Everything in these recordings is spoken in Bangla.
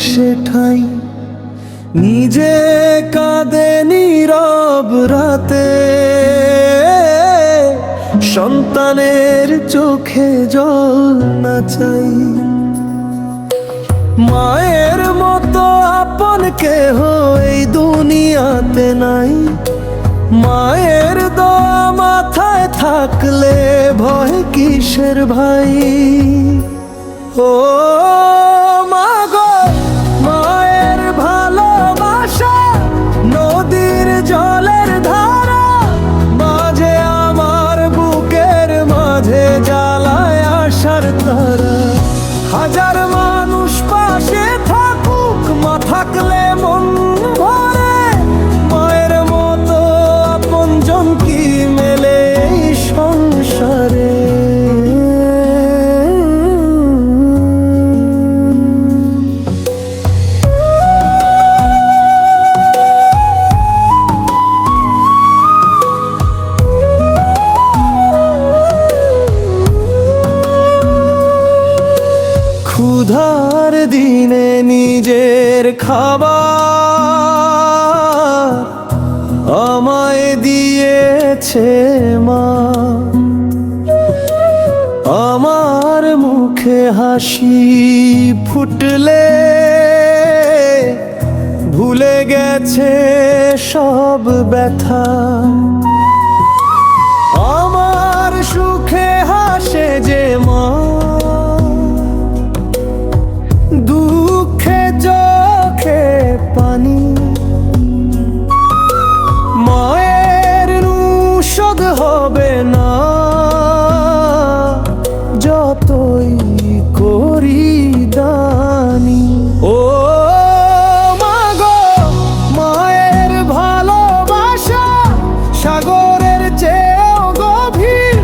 সে ঠাই, নিজে কাঁদে নীরব রাতে, সন্তানের চোখে জল না চাই। মায়ের মতো আপন কেহ এই দুনিয়াতে নাই, মায়ের দোয়া মাথায় থাকলে ভয় কিসের ভাই। ও মা গো, মায়ের ভালোবাসা নদীর জলের ধারা, মাঝে আমার বুকের মাঝে জ্বালায় আশার তারা। হাজার মানুষ পাশে থাকুক, মা থাকলে মন ভরে, মায়ের মতো আপনজন কি মেলে এই সংসারে। ক্ষুধার দিনে নিজের খাবার আমায় দিয়েছে মা, আমার মুখে হাসি ফুটলে ভুলে গেছে সব ব্যথা। আমার সুখে হাসে যে মা, দুঃখে চোখে পানি। মায়ের শোধ হবে না যতই করি দানি। ও মা গো, মায়ের ভালোবাসা সাগরের চেয়েও গভীর,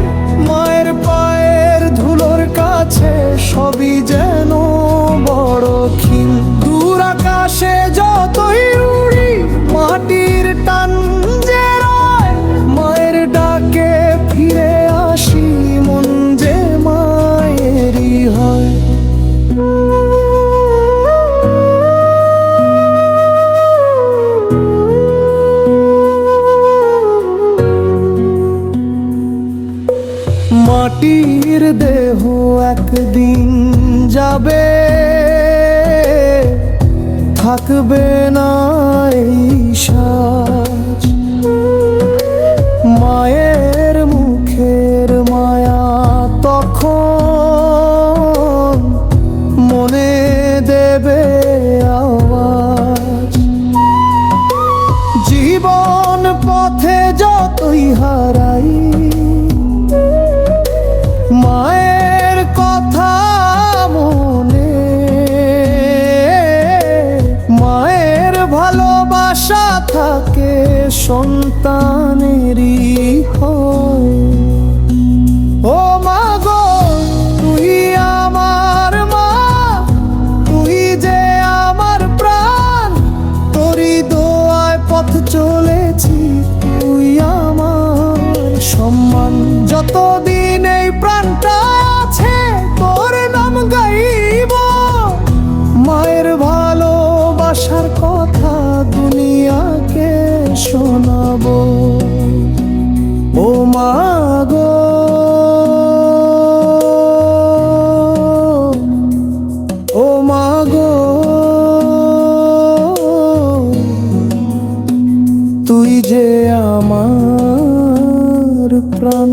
মায়ের পায়ের ধুলোর কাছে সবই যেন বড় ক্ষীণ। দূর আকাশে যতই উড়ি মাটির টান যে রয়, মায়ের ডাকে ফিরে আসি মন যে মায়েরই হয়। মাটির দেহ একদিন যাবে, থাকবে না এই সাজ। মায়ের মুখের মায়া তখন মনে দেবে আওয়াজ। জীবন পথে যতই হারাই, মায়ের কথা মনে, মায়ের ভালোবাসা থাকে সন্তানেরই হয়। ও মা গো, তুই আমার মা, তুই যে আমার প্রাণ, তোরই দোয়ায় পথ চলেছি, তুই আমার সম্মান। যতদিন এই প্রাণটা আছে তোর নাম গাইব, মায়ের ভালোবাসার কথা দুনিয়াকে শোনাবো। ও মা গো, ও মা গো, তুই যে আমার প্রাণ।